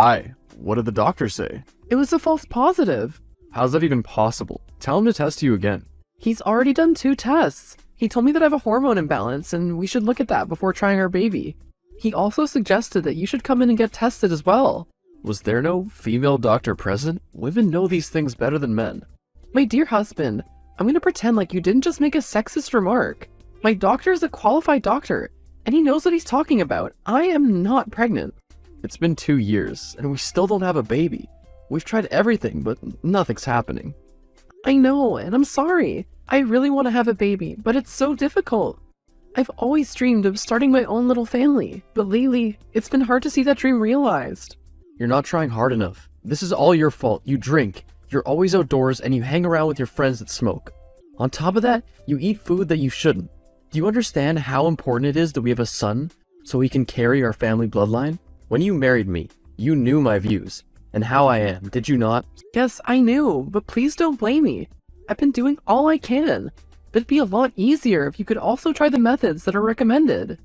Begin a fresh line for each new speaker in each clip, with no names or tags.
Hi, what did the doctor say?
It was a false positive.
How's that even possible? Tell him to test you again.
He's already done 2 tests. He told me that I have a hormone imbalance and we should look at that before trying our baby. He also suggested that you should come in and get tested as well.
Was there no female doctor present? Women know these things better than men.
My dear husband, I'm gonna pretend like you didn't just make a sexist remark. My doctor is a qualified doctor, and he knows what he's talking about. I am not pregnant.
It's been 2 years, and we still don't have a baby. We've tried everything, but nothing's happening.
I know, and I'm sorry. I really want to have a baby, but it's so difficult. I've always dreamed of starting my own little family, but lately, it's been hard to see that dream realized.
You're not trying hard enough. This is all your fault. You drink, you're always outdoors, and you hang around with your friends that smoke. On top of that, you eat food that you shouldn't. Do you understand how important it is that we have a son, so we can carry our family bloodline? When you married me, you knew my views, and how I am, did you not?
Yes, I knew, but please don't blame me. I've been doing all I can. But it'd be a lot easier if you could also try the methods that are recommended.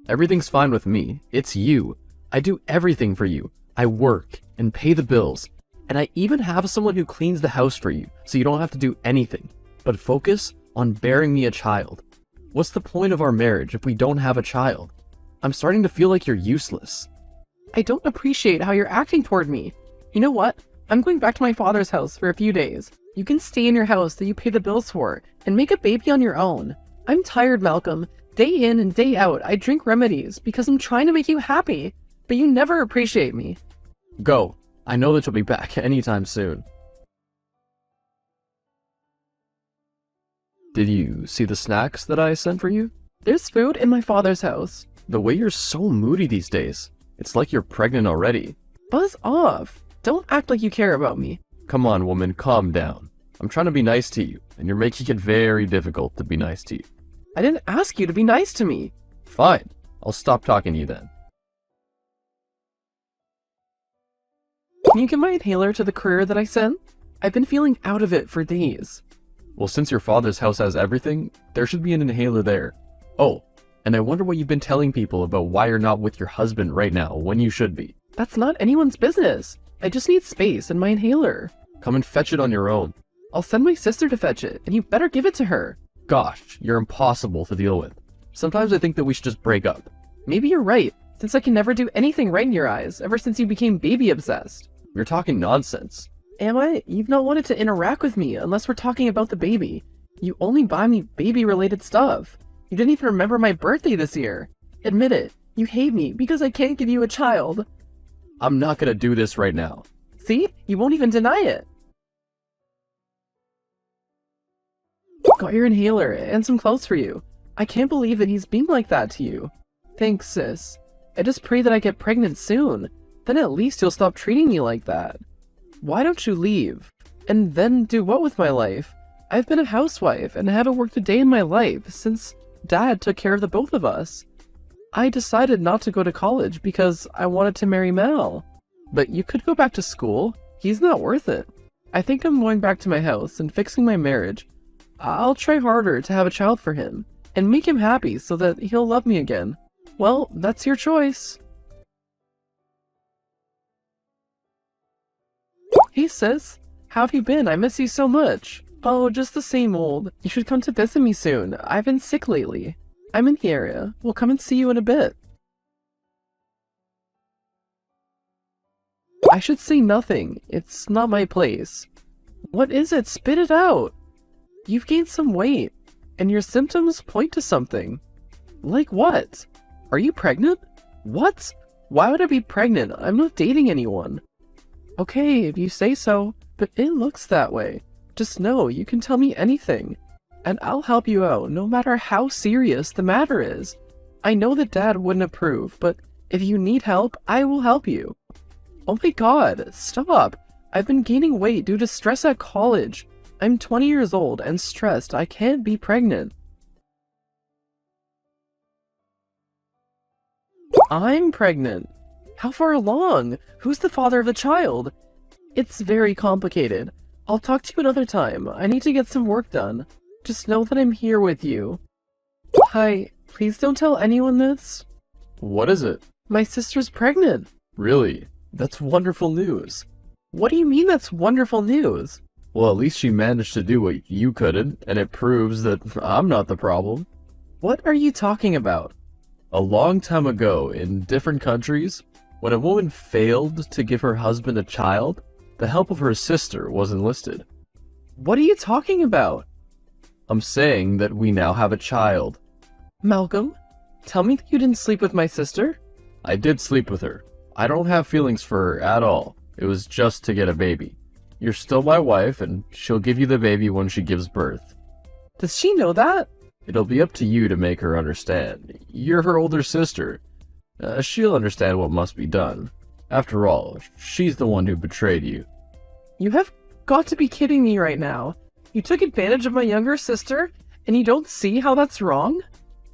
Everything's fine with me. It's you. I do everything for you. I work and pay the bills. And I even have someone who cleans the house for you, so you don't have to do anything. But focus on bearing me a child. What's the point of our marriage if we don't have a child? I'm starting to feel like you're useless.
I don't appreciate how you're acting toward me. You know what? I'm going back to my father's house for a few days. You can stay in your house that you pay the bills for, and make a baby on your own. I'm tired, Malcolm. Day in and day out, I drink remedies because I'm trying to make you happy, but you never appreciate me.
Go. I know that you'll be back anytime soon. Did you see the snacks that I sent for you?
There's food in my father's house.
The way you're so moody these days. It's like you're pregnant already.
Buzz off. Don't act like you care about me.
Come on, woman, calm down. I'm trying to be nice to you, and you're making it very difficult to be nice to you.
I didn't ask you to be nice to me.
Fine. I'll stop talking to you then.
Can you give my inhaler to the courier that I sent? I've been feeling out of it for days.
Well, since your father's house has everything, there should be an inhaler there. Oh, and I wonder what you've been telling people about why you're not with your husband right now when you should be.
That's not anyone's business. I just need space and my inhaler.
Come and fetch it on your own.
I'll send my sister to fetch it, and you better give it to her.
Gosh, you're impossible to deal with. Sometimes I think that we should just break up.
Maybe you're right, since I can never do anything right in your eyes ever since you became baby-obsessed.
You're talking nonsense.
Am I? You've not wanted to interact with me unless we're talking about the baby. You only buy me baby-related stuff. You didn't even remember my birthday this year. Admit it. You hate me because I can't give you a child.
I'm not gonna do this right now.
See? You won't even deny it. Got your inhaler and some clothes for you. I can't believe that he's being like that to you. Thanks, sis. I just pray that I get pregnant soon. Then at least he'll stop treating me like that. Why don't you leave? And then do what with my life? I've been a housewife and haven't worked a day in my life since Dad took care of the both of us. I decided not to go to college because I wanted to marry Mal. But you could go back to school. He's not worth it. I think I'm going back to my house and fixing my marriage. I'll try harder to have a child for him and make him happy so that he'll love me again. Well, that's your choice. Hey sis, how have you been? I miss you so much. Oh, just the same old. You should come to visit me soon. I've been sick lately. I'm in the area. We'll come and see you in a bit. I should say nothing. It's not my place. What is it? Spit it out. You've gained some weight, and your symptoms point to something. Like what? Are you pregnant? What? Why would I be pregnant? I'm not dating anyone. Okay, if you say so, but it looks that way. Just know you can tell me anything, and I'll help you out no matter how serious the matter is. I know that Dad wouldn't approve, but if you need help, I will help you. Oh my god, stop! I've been gaining weight due to stress at college. I'm 20 years old and stressed. I can't be pregnant. I'm pregnant. How far along? Who's the father of the child? It's very complicated. I'll talk to you another time. I need to get some work done. Just know that I'm here with you. Hi, please don't tell anyone this.
What is it?
My sister's pregnant.
Really? That's wonderful news.
What do you mean that's wonderful news?
Well, at least she managed to do what you couldn't, and it proves that I'm not the problem.
What are you talking about?
A long time ago, in different countries, when a woman failed to give her husband a child, the help of her sister was enlisted.
What are you talking about?
I'm saying that we now have a child.
Malcolm, tell me that you didn't sleep with my sister?
I did sleep with her. I don't have feelings for her at all. It was just to get a baby. You're still my wife, and she'll give you the baby when she gives birth.
Does she know that?
It'll be up to you to make her understand. You're her older sister. She'll understand what must be done. After all, she's the one who betrayed you.
You have got to be kidding me right now. You took advantage of my younger sister, and you don't see how that's wrong?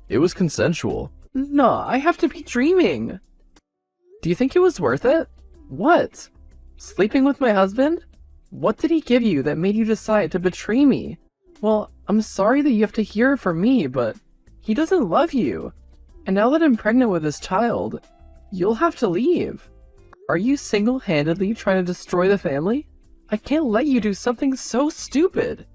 It was consensual.
No, I have to be dreaming. Do you think it was worth it? What? Sleeping with my husband? What did he give you that made you decide to betray me? Well, I'm sorry that you have to hear it from me, but he doesn't love you. And now that I'm pregnant with his child, you'll have to leave. Are you single-handedly trying to destroy the family? I can't let you do something so stupid.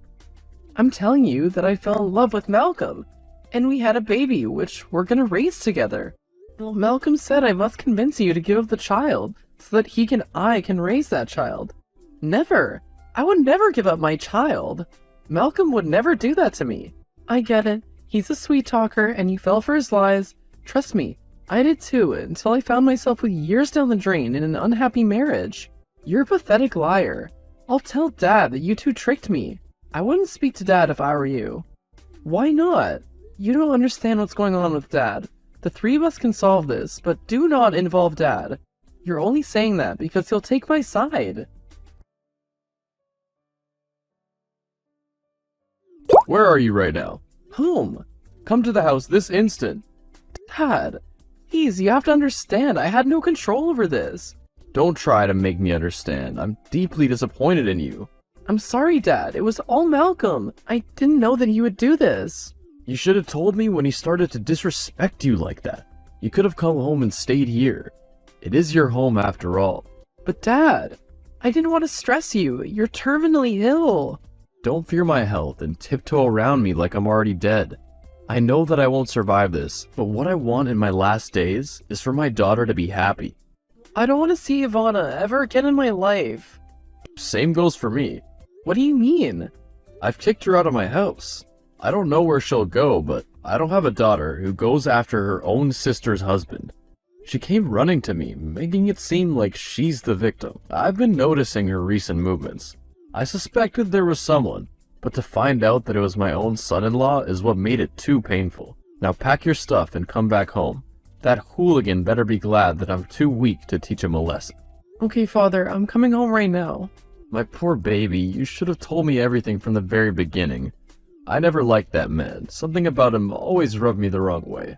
I'm telling you that I fell in love with Malcolm, and we had a baby, which we're gonna raise together. Well, Malcolm said I must convince you to give up the child, so that he and I can raise that child. Never! I would never give up my child. Malcolm would never do that to me. I get it. He's a sweet talker, and you fell for his lies. Trust me, I did too, until I found myself with years down the drain in an unhappy marriage. You're a pathetic liar. I'll tell Dad that you two tricked me. I wouldn't speak to Dad if I were you. Why not? You don't understand what's going on with Dad. The three of us can solve this, but do not involve Dad. You're only saying that because he'll take my side.
Where are you right now?
Home.
Come to the house this instant.
Dad, please, you have to understand, I had no control over this.
Don't try to make me understand. I'm deeply disappointed in you.
I'm sorry, Dad. It was all Malcolm. I didn't know that he would do this.
You should have told me when he started to disrespect you like that. You could have come home and stayed here. It is your home after all.
But Dad, I didn't want to stress you. You're terminally ill.
Don't fear my health and tiptoe around me like I'm already dead. I know that I won't survive this, but what I want in my last days is for my daughter to be happy.
I don't want to see Ivana ever again in my life.
Same goes for me.
What do you mean?
I've kicked her out of my house. I don't know where she'll go, but I don't have a daughter who goes after her own sister's husband. She came running to me, making it seem like she's the victim. I've been noticing her recent movements. I suspected there was someone, but to find out that it was my own son-in-law is what made it too painful. Now pack your stuff and come back home. That hooligan better be glad that I'm too weak to teach him a lesson.
Okay, Father, I'm coming home right now.
My poor baby, you should have told me everything from the very beginning. I never liked that man. Something about him always rubbed me the wrong way.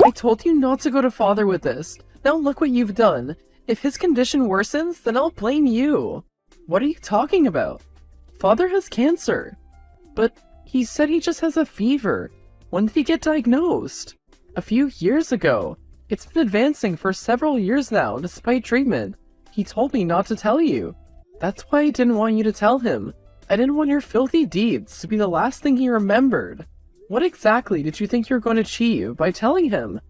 I told you not to go to Father with this. Now look what you've done. If his condition worsens, then I'll blame you. What are you talking about? Father has cancer. But he said he just has a fever. When did he get diagnosed? A few years ago. It's been advancing for several years now, despite treatment. He told me not to tell you. That's why I didn't want you to tell him. I didn't want your filthy deeds to be the last thing he remembered. What exactly did you think you were going to achieve by telling him?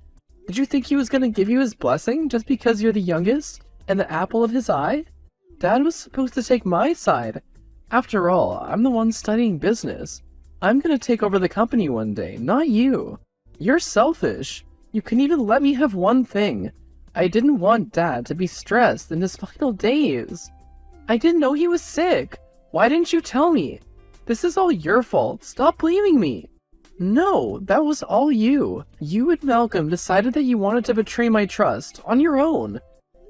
Did you think he was going to give you his blessing just because you're the youngest and the apple of his eye? Dad was supposed to take my side. After all, I'm the one studying business. I'm going to take over the company one day, not you. You're selfish. You couldn't even let me have one thing. I didn't want Dad to be stressed in his final days. I didn't know he was sick. Why didn't you tell me? This is all your fault. Stop blaming me. No, that was all you. You and Malcolm decided that you wanted to betray my trust on your own.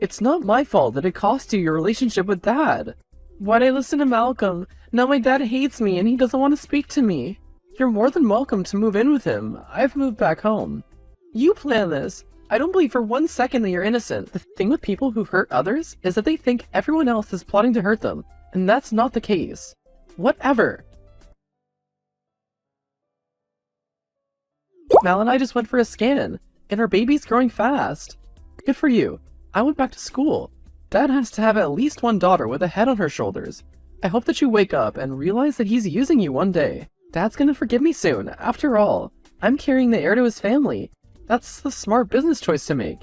It's not my fault that it cost you your relationship with Dad. Why'd I listen to Malcolm? Now my dad hates me and he doesn't want to speak to me. You're more than welcome to move in with him. I've moved back home. You planned this. I don't believe for 1 second that you're innocent. The thing with people who hurt others is that they think everyone else is plotting to hurt them, and that's not the case. Whatever. Mal and I just went for a scan, and our baby's growing fast. Good for you. I went back to school. Dad has to have at least one daughter with a head on her shoulders. I hope that you wake up and realize that he's using you one day. Dad's gonna forgive me soon. After all, I'm carrying the heir to his family. That's the smart business choice to make.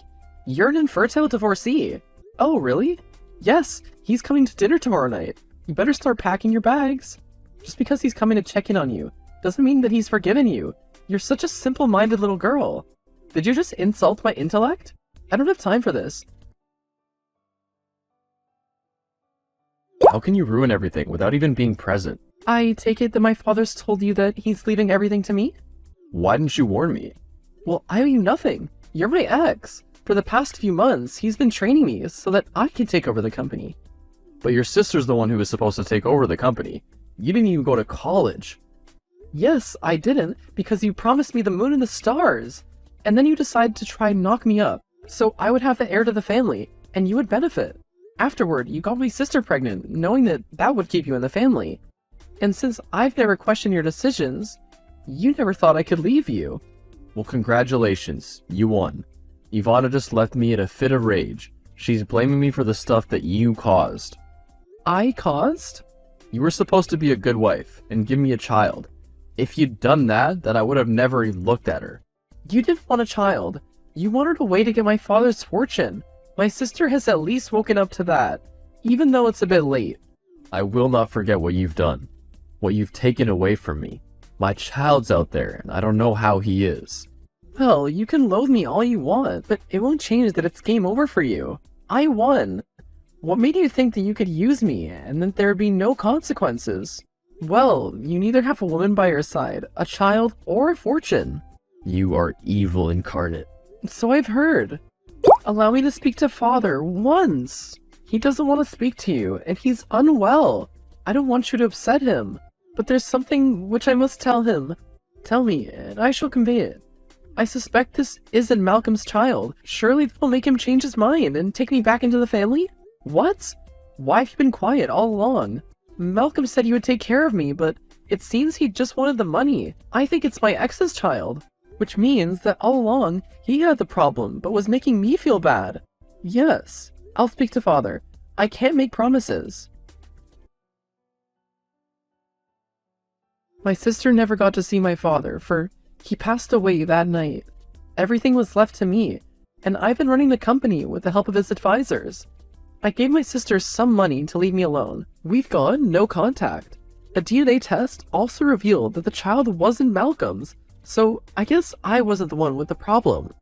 You're an infertile divorcee. Oh, really? Yes, he's coming to dinner tomorrow night. You better start packing your bags. Just because he's coming to check in on you doesn't mean that he's forgiven you. You're such a simple-minded little girl. Did you just insult my intellect? I don't have time for this.
How can you ruin everything without even being present?
I take it that my father's told you that he's leaving everything to me?
Why didn't you warn me?
Well, I owe you nothing. You're my ex. For the past few months, he's been training me so that I can take over the company.
But your sister's the one who was supposed to take over the company. You didn't even go to college.
Yes, I didn't, because you promised me the moon and the stars. And then you decided to try and knock me up, so I would have the heir to the family, and you would benefit. Afterward, you got my sister pregnant, knowing that that would keep you in the family. And since I've never questioned your decisions, you never thought I could leave you.
Well, congratulations. You won. Ivana just left me in a fit of rage. She's blaming me for the stuff that you caused.
I caused?
You were supposed to be a good wife and give me a child. If you'd done that, then I would have never even looked at her.
You didn't want a child. You wanted a way to get my father's fortune. My sister has at least woken up to that, even though it's a bit late.
I will not forget what you've done. What you've taken away from me. My child's out there, and I don't know how he is.
Well, you can loathe me all you want, but it won't change that it's game over for you. I won. What made you think that you could use me, and that there would be no consequences? Well, you neither have a woman by your side, a child, or a fortune.
You are evil incarnate.
So I've heard. Allow me to speak to Father once. He doesn't want to speak to you, and he's unwell. I don't want you to upset him, but there's something which I must tell him. Tell me, and I shall convey it. I suspect this isn't Malcolm's child. Surely that will make him change his mind and take me back into the family? What? Why have you been quiet all along? Malcolm said you would take care of me, but it seems he just wanted the money. I think it's my ex's child, which means that all along he had the problem, but was making me feel bad. Yes, I'll speak to Father. I can't make promises. My sister never got to see my father, for he passed away that night. Everything was left to me, and I've been running the company with the help of his advisors. I gave my sister some money to leave me alone. We've got no contact. A DNA test also revealed that the child wasn't Malcolm's, so I guess I wasn't the one with the problem.